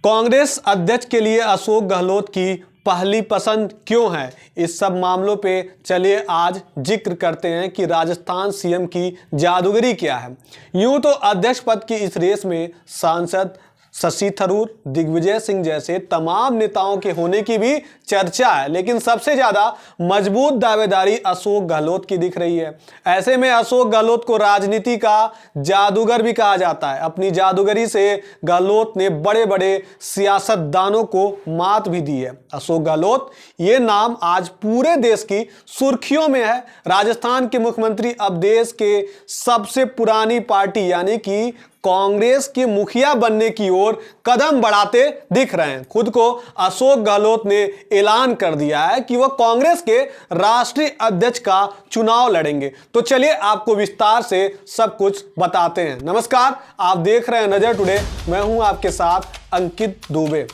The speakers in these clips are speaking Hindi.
कांग्रेस अध्यक्ष के लिए अशोक गहलोत की पहली पसंद क्यों है? इस सब मामलों पे चलिए आज जिक्र करते हैं कि राजस्थान सीएम की जादूगरी क्या है। यूं तो अध्यक्ष पद की इस रेस में सांसद शशि थरूर, दिग्विजय सिंह जैसे तमाम नेताओं के होने की भी चर्चा है, लेकिन सबसे ज्यादा मजबूत दावेदारी अशोक गहलोत की दिख रही है। ऐसे में अशोक गहलोत को राजनीति का जादूगर भी कहा जाता है। अपनी जादूगरी से गहलोत ने बड़े बड़े सियासतदानों को मात भी दी है। अशोक गहलोत ये नाम आज पूरे देश की सुर्खियों में है। राजस्थान के मुख्यमंत्री अब देश के सबसे पुरानी पार्टी यानी कि कांग्रेस के मुखिया बनने की ओर कदम बढ़ाते दिख रहे हैं। खुद को अशोक गहलोत ने ऐलान कर दिया है कि वह कांग्रेस के राष्ट्रीय अध्यक्ष का चुनाव लड़ेंगे। तो चलिए आपको विस्तार से सब कुछ बताते हैं। नमस्कार, आप देख रहे हैं नजर टुडे। मैं हूं आपके साथ अंकित दुबे।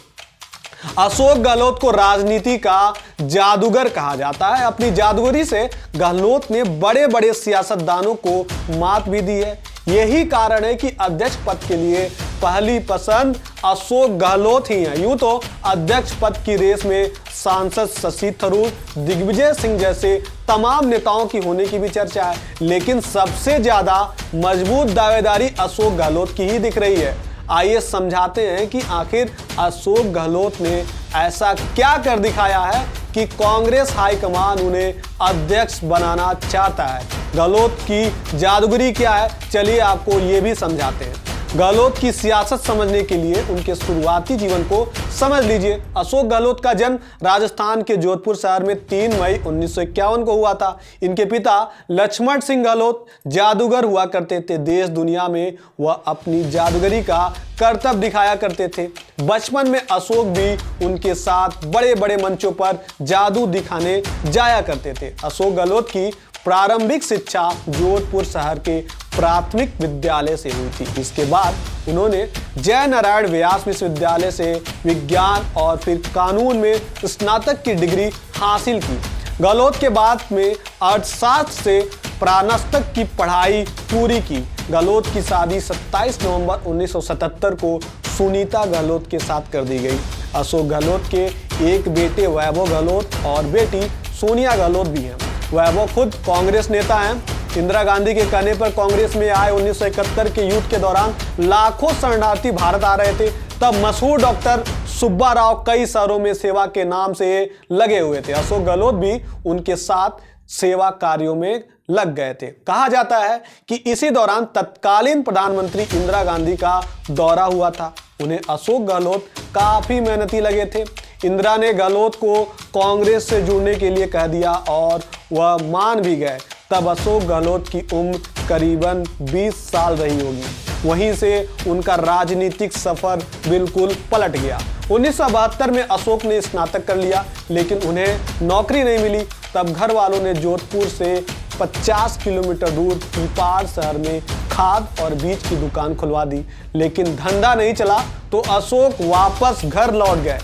अशोक गहलोत को राजनीति का जादूगर कहा जाता है। अपनी जादूगरी से गहलोत ने बड़े बड़े सियासतदानों को मात भी दी है। यही कारण है कि अध्यक्ष पद के लिए पहली पसंद अशोक गहलोत ही है। यूं तो अध्यक्ष पद की रेस में सांसद शशि थरूर, दिग्विजय सिंह जैसे तमाम नेताओं की होने की भी चर्चा है, लेकिन सबसे ज्यादा मजबूत दावेदारी अशोक गहलोत की ही दिख रही है। आइए समझाते हैं कि आखिर अशोक गहलोत ने ऐसा क्या कर दिखाया है कि कांग्रेस हाईकमान उन्हें अध्यक्ष बनाना चाहता है। गहलोत की जादूगरी क्या है, चलिए आपको ये भी समझाते हैं। गहलोत की सियासत समझने के लिए उनके शुरुआती जीवन को समझ लीजिए। अशोक गहलोत का जन्म राजस्थान के जोधपुर शहर में 3 मई 1951 को हुआ था। इनके पिता लक्ष्मण सिंह गहलोत जादूगर हुआ करते थे। देश दुनिया में वह अपनी जादूगरी का करतब दिखाया करते थे। बचपन में अशोक भी उनके साथ बड़े बड़े मंचों पर जादू दिखाने जाया करते थे। अशोक गहलोत की प्रारंभिक शिक्षा जोधपुर शहर के प्राथमिक विद्यालय से हुई थी। इसके बाद उन्होंने जय नारायण व्यास विश्वविद्यालय से विज्ञान और फिर कानून में स्नातक की डिग्री हासिल की। गहलोत के बाद में अर्थशास्त्र से स्नातक की पढ़ाई पूरी की। गहलोत की शादी 27 नवंबर 1977 को सुनीता गहलोत के साथ कर दी गई। अशोक गहलोत के एक बेटे वैभव गहलोत और बेटी सोनिया गहलोत भी हैं। वैभव खुद कांग्रेस नेता हैं। इंदिरा गांधी के कहने पर कांग्रेस में आए 1971 के युद्ध के दौरान लाखों शरणार्थी भारत आ रहे थे। तब मशहूर डॉक्टर सुब्बा राव कई शहरों में सेवा के नाम से लगे हुए थे। अशोक गहलोत भी उनके साथ सेवा कार्यों में लग गए थे। कहा जाता है कि इसी दौरान तत्कालीन प्रधानमंत्री इंदिरा गांधी का दौरा हुआ था। उन्हें अशोक गहलोत काफी मेहनती लगे थे। इंदिरा ने गहलोत को कांग्रेस से जुड़ने के लिए कह दिया और वह मान भी गए। तब अशोक गहलोत की उम्र करीबन 20 साल रही होगी। वहीं से उनका राजनीतिक सफर बिल्कुल पलट गया। 1972 में अशोक ने स्नातक कर लिया, लेकिन उन्हें नौकरी नहीं मिली। तब घर वालों ने जोधपुर से 50 किलोमीटर दूर पीपाड़ शहर में खाद और बीज की दुकान खुलवा दी, लेकिन धंधा नहीं चला तो अशोक वापस घर लौट गए।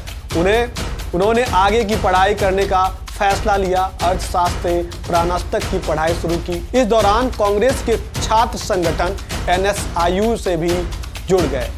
उन्होंने आगे की पढ़ाई करने का फैसला लिया। अर्थशास्त्र से स्नातक की पढ़ाई शुरू की। इस दौरान कांग्रेस के छात्र संगठन NSIU से भी जुड़ गए।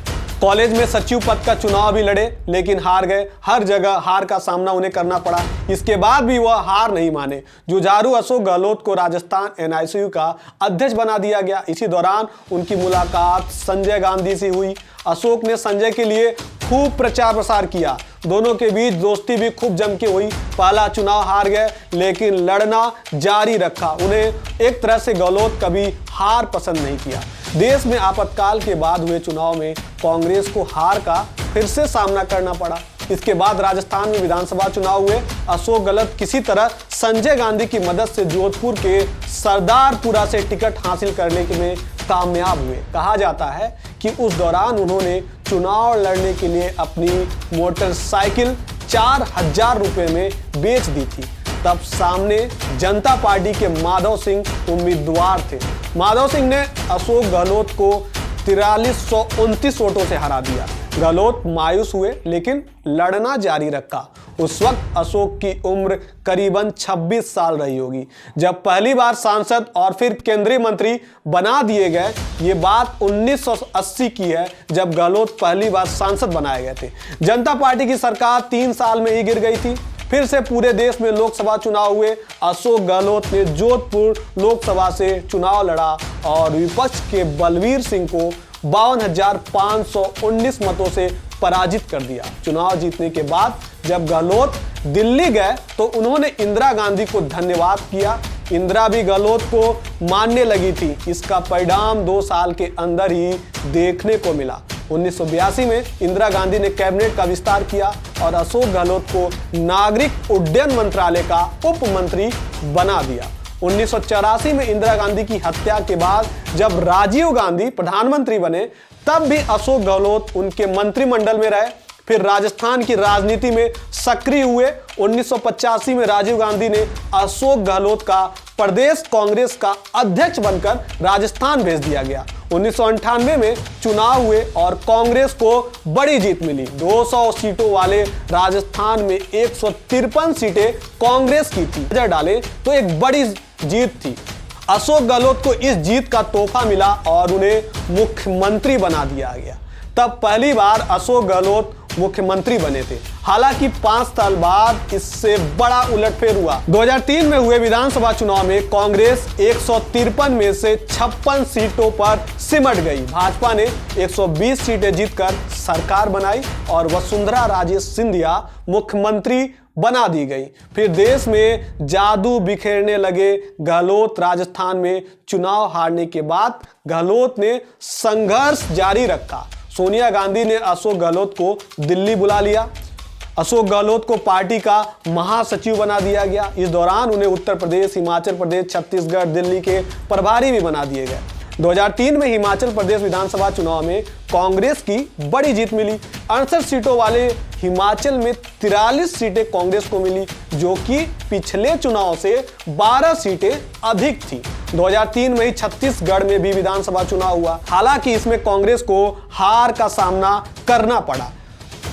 कॉलेज में सचिव पद का चुनाव भी लड़े, लेकिन हार गए। हर जगह हार का सामना उन्हें करना पड़ा। इसके बाद भी वह हार नहीं माने। जुझारू अशोक गहलोत को राजस्थान NSIU का अध्यक्ष बना दिया गया। इसी दौरान उनकी मुलाकात संजय गांधी से हुई। अशोक ने संजय के लिए खूब प्रचार प्रसार किया। दोनों के बीच दोस्ती भी खूब जम के हुई। पहला चुनाव हार गए, लेकिन लड़ना जारी रखा। उन्हें एक तरह से गहलोत कभी हार पसंद नहीं किया। देश में आपातकाल के बाद हुए चुनाव में कांग्रेस को हार का फिर से सामना करना पड़ा। इसके बाद राजस्थान में विधानसभा चुनाव हुए। अशोक गहलोत किसी तरह संजय गांधी की मदद से जोधपुर के सरदारपुरा से टिकट हासिल करने में कामयाब हुए। कहा जाता है कि उस दौरान उन्होंने चुनाव लड़ने के लिए अपनी मोटरसाइकिल 4000 रुपए में बेच दी थी। तब सामने जनता पार्टी के माधव सिंह उम्मीदवार थे। माधव सिंह ने अशोक गहलोत को 4329 वोटों से हरा दिया। गहलोत मायूस हुए लेकिन लड़ना जारी रखा। उस वक्त अशोक की उम्र करीबन 26 साल रही होगी जब पहली बार सांसद और फिर केंद्रीय मंत्री बना दिए गए। ये बात 1980 की है जब गहलोत पहली बार सांसद बनाए गए थे। जनता पार्टी की सरकार 3 साल में ही गिर गई थी। फिर से पूरे देश में लोकसभा चुनाव हुए। अशोक गहलोत ने जोधपुर लोकसभा से चुनाव लड़ा और विपक्ष के बलवीर सिंह को 52,519 मतों से पराजित कर दिया। चुनाव जीतने के बाद जब गहलोत दिल्ली गए तो उन्होंने इंदिरा गांधी को धन्यवाद किया। इंदिरा भी गहलोत को मानने लगी थी। इसका परिणाम 2 साल के अंदर ही देखने को मिला। 1982 में इंदिरा गांधी ने कैबिनेट का विस्तार किया और अशोक गहलोत को नागरिक उड्डयन मंत्रालय का उप मंत्री बना दिया। 1984 में इंदिरा गांधी की हत्या के बाद जब राजीव गांधी प्रधानमंत्री बने तब भी अशोक गहलोत उनके मंत्रिमंडल में रहे। फिर राजस्थान की राजनीति में सक्रिय हुए। 1985 में राजीव गांधी ने अशोक गहलोत का प्रदेश कांग्रेस का अध्यक्ष बनकर राजस्थान भेज दिया गया। 1998 में चुनाव हुए और कांग्रेस को बड़ी जीत मिली। 200 सीटों वाले राजस्थान में 153 सीटें कांग्रेस की थी। नजर डाले तो एक बड़ी जीत थी। अशोक गहलोत को इस जीत का तोहफा मिला और उन्हें मुख्यमंत्री बना दिया गया। तब पहली बार अशोक गहलोत मुख्यमंत्री बने थे। हालांकि 5 साल बाद इससे बड़ा उलटफेर हुआ। 2003 में हुए विधानसभा चुनाव में कांग्रेस 153 में से 56 सीटों पर सिमट गई। भाजपा ने 120 सीटें जीतकर सरकार बनाई और वसुंधरा राजे सिंधिया मुख्यमंत्री बना दी गई। फिर देश में जादू बिखेरने लगे। गहलोत राजस्थान में चुनाव हारने के बाद गहलोत ने संघर्ष जारी रखा। सोनिया गांधी ने अशोक गहलोत को दिल्ली बुला लिया। अशोक गहलोत को पार्टी का महासचिव बना दिया गया। इस दौरान उन्हें उत्तर प्रदेश, हिमाचल प्रदेश, छत्तीसगढ़, दिल्ली के प्रभारी भी बना दिए गए। 2003 में हिमाचल प्रदेश विधानसभा चुनाव में कांग्रेस की बड़ी जीत मिली। 68 सीटों वाले हिमाचल में 43 सीटें कांग्रेस को मिली, जो कि पिछले चुनाव से 12 सीटें अधिक थी। 2003 में ही छत्तीसगढ़ में भी विधानसभा चुनाव हुआ। हालांकि इसमें कांग्रेस को हार का सामना करना पड़ा,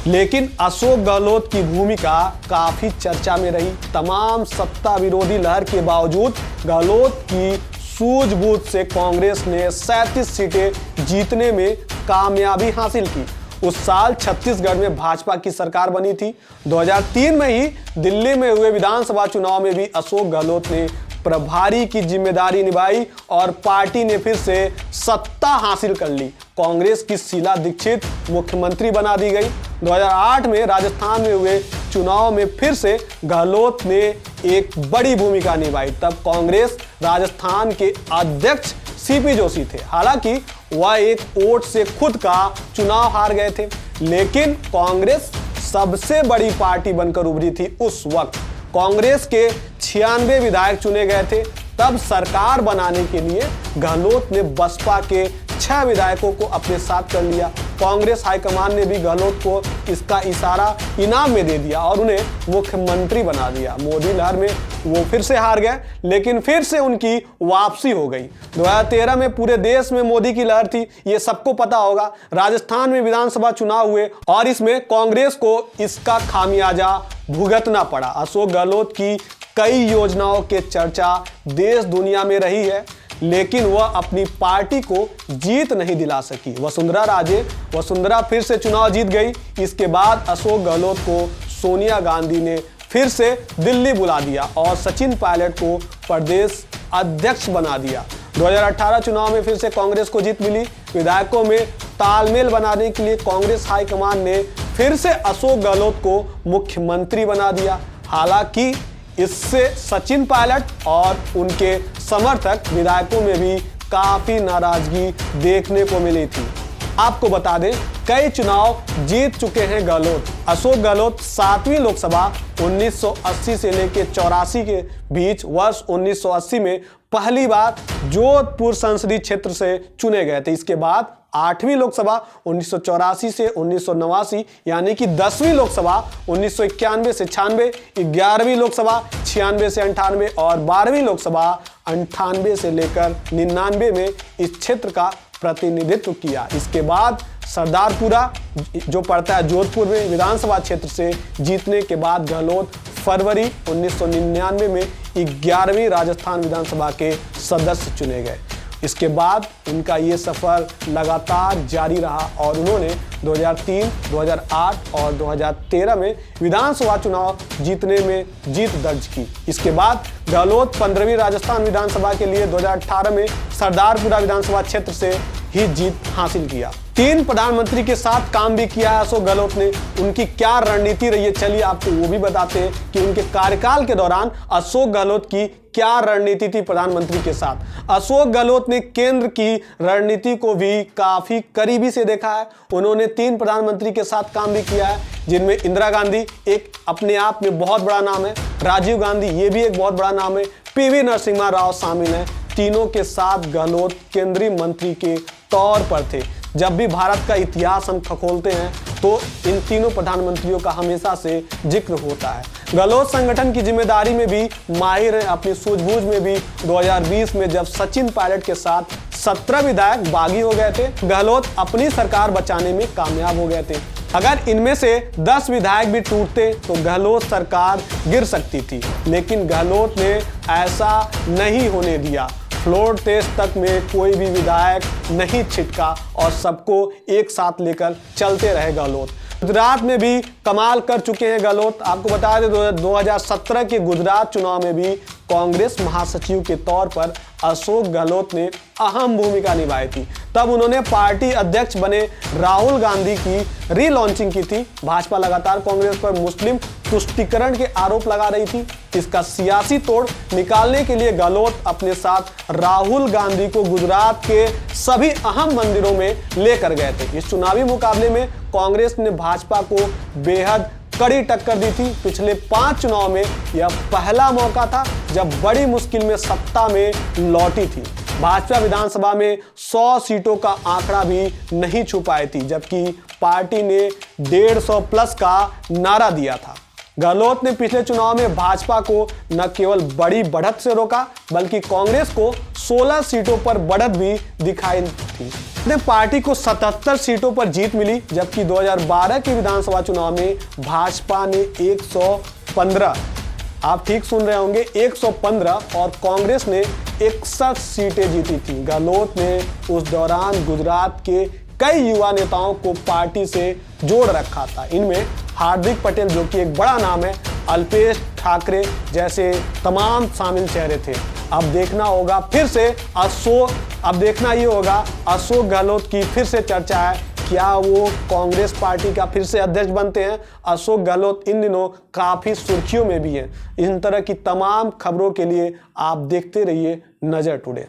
लेकिन अशोक गहलोत की भूमिका काफी चर्चा में रही। तमाम सत्ता विरोधी लहर के बावजूद गहलोत की सूझबूझ से कांग्रेस ने 37 सीटें जीतने में कामयाबी हासिल की। उस साल छत्तीसगढ़ में भाजपा की सरकार बनी थी। 2003 में ही दिल्ली में हुए विधानसभा चुनाव में भी अशोक गहलोत ने प्रभारी की जिम्मेदारी निभाई और पार्टी ने फिर से सत्ता हासिल कर ली। कांग्रेस की शीला दीक्षित मुख्यमंत्री बना दी गई। 2008 में राजस्थान में हुए चुनाव में फिर से गहलोत ने एक बड़ी भूमिका निभाई। तब कांग्रेस राजस्थान के अध्यक्ष सीपी जोशी थे। हालांकि वह एक वोट से खुद का चुनाव हार गए थे, लेकिन कांग्रेस सबसे बड़ी पार्टी बनकर उभरी थी। उस वक्त कांग्रेस के 96 विधायक चुने गए थे। तब सरकार बनाने के लिए गहलोत ने बसपा के 6 विधायकों को अपने साथ कर लिया। कांग्रेस हाईकमान ने भी गहलोत को इसका इशारा इनाम में दे दिया और उन्हें मुख्यमंत्री बना दिया। मोदी लहर में वो फिर से हार गए, लेकिन फिर से उनकी वापसी हो गई। 2013 में पूरे देश में मोदी की लहर थी, ये सबको पता होगा। राजस्थान में विधानसभा चुनाव हुए और इसमें कांग्रेस को इसका खामियाजा भुगतना पड़ा। अशोक गहलोत की कई योजनाओं के चर्चा देश दुनिया में रही है, लेकिन वह अपनी पार्टी को जीत नहीं दिला सकी। वसुंधरा फिर से चुनाव जीत गई। इसके बाद अशोक गहलोत को सोनिया गांधी ने फिर से दिल्ली बुला दिया और सचिन पायलट को प्रदेश अध्यक्ष बना दिया। 2018 चुनाव में फिर से कांग्रेस को जीत मिली। विधायकों में तालमेल बनाने के लिए कांग्रेस हाईकमान ने फिर से अशोक गहलोत को मुख्यमंत्री बना दिया। हालांकि इससे सचिन पायलट और उनके समर्थक विधायकों में भी काफी नाराजगी देखने को मिली थी। आपको बता दें, कई चुनाव जीत चुके हैं गहलोत। अशोक गहलोत 7वीं लोकसभा 1980 से लेकर 84 के बीच वर्ष 1980 में पहली बार जोधपुर संसदीय क्षेत्र से चुने गए थे। इसके बाद 8वीं लोकसभा 1984 से 1989 यानी कि 10वीं लोकसभा 1991 से 96, 11वीं लोकसभा 96 से 98 और 12वीं लोकसभा 98 से लेकर 99 में इस क्षेत्र का प्रतिनिधित्व किया। इसके बाद सरदारपुरा जो पड़ता है जोधपुर में विधानसभा क्षेत्र से जीतने के बाद गहलोत फरवरी 1999 में 11वीं राजस्थान विधानसभा के सदस्य चुने गए। इसके बाद उनका ये सफर लगातार जारी रहा और उन्होंने 2003, 2008 और 2013 में विधानसभा चुनाव जीतने में जीत दर्ज की। इसके बाद गहलोत 15वीं राजस्थान विधानसभा के लिए 2018 में सरदारपुरा विधानसभा क्षेत्र से ही जीत हासिल किया। 3 प्रधानमंत्री के साथ काम भी किया है अशोक गहलोत ने। उनकी क्या रणनीति रही है, चलिए आपको वो भी बताते हैं कि उनके कार्यकाल के दौरान अशोक गहलोत की क्या रणनीति थी प्रधानमंत्री के साथ। अशोक गहलोत ने केंद्र की रणनीति को भी काफी करीबी से देखा है। उन्होंने 3 प्रधानमंत्री के साथ काम भी किया है, जिनमें इंदिरा गांधी एक अपने आप में बहुत बड़ा नाम है, राजीव गांधी ये भी एक बहुत बड़ा नाम है, पीवी नरसिम्हा राव शामिल हैं। तीनों के साथ गहलोत केंद्रीय मंत्री के तौर पर थे। जब भी भारत का इतिहास हम खखोलते हैं तो इन तीनों प्रधानमंत्रियों का हमेशा से जिक्र होता है। गहलोत संगठन की जिम्मेदारी में भी माहिर है, अपनी सूझबूझ में भी 2020 में जब सचिन पायलट के साथ 17 विधायक बागी हो गए थे, गहलोत अपनी सरकार बचाने में कामयाब हो गए थे। अगर इनमें से 10 विधायक भी टूटते तो गहलोत सरकार गिर सकती थी, लेकिन गहलोत ने ऐसा नहीं होने दिया। फ्लोर टेस्ट तक में कोई भी विधायक नहीं छिटका और सबको एक साथ लेकर चलते रहे गहलोत। गुजरात में भी कमाल कर चुके हैं गहलोत। आपको बता दें 2017 के गुजरात चुनाव में भी कांग्रेस महासचिव के तौर पर अशोक गहलोत ने अहम भूमिका निभाई थी। तब उन्होंने पार्टी अध्यक्ष बने राहुल गांधी की रीलॉन्चिंग की थी। भाजपा लगातार कांग्रेस पर मुस्लिम तुष्टीकरण के आरोप लगा रही थी। इसका सियासी तोड़ निकालने के लिए गहलोत अपने साथ राहुल गांधी को गुजरात के सभी अहम मंदिरों में लेकर गए थे। इस चुनावी मुकाबले में कांग्रेस ने भाजपा को बेहद कड़ी टक्कर दी थी। पिछले 5 चुनाव में यह पहला मौका था जब बड़ी मुश्किल में सत्ता में लौटी थी। भाजपा विधानसभा में 100 सीटों का आंकड़ा भी नहीं छू पाई थी, जबकि पार्टी ने 150 प्लस का नारा दिया था। गहलोत ने पिछले चुनाव में भाजपा को न केवल बड़ी बढ़त से रोका, बल्कि कांग्रेस को 16 सीटों पर बढ़त भी दिखाई थी। पार्टी को 77 सीटों पर जीत मिली, जबकि 2012 के विधानसभा चुनाव में भाजपा ने 115, आप ठीक सुन रहे होंगे, 115 और कांग्रेस ने 61 सीटें जीती थी। गहलोत ने उस दौरान गुजरात के कई युवा नेताओं को पार्टी से जोड़ रखा था। इनमें हार्दिक पटेल जो कि एक बड़ा नाम है, अल्पेश ठाकरे जैसे तमाम शामिल चेहरे थे। अब देखना होगा फिर से अशोक गहलोत की फिर से चर्चा है, क्या वो कांग्रेस पार्टी का फिर से अध्यक्ष बनते हैं। अशोक गहलोत इन दिनों काफी सुर्खियों में भी हैं। इन तरह की तमाम खबरों के लिए आप देखते रहिए नजर टुडे।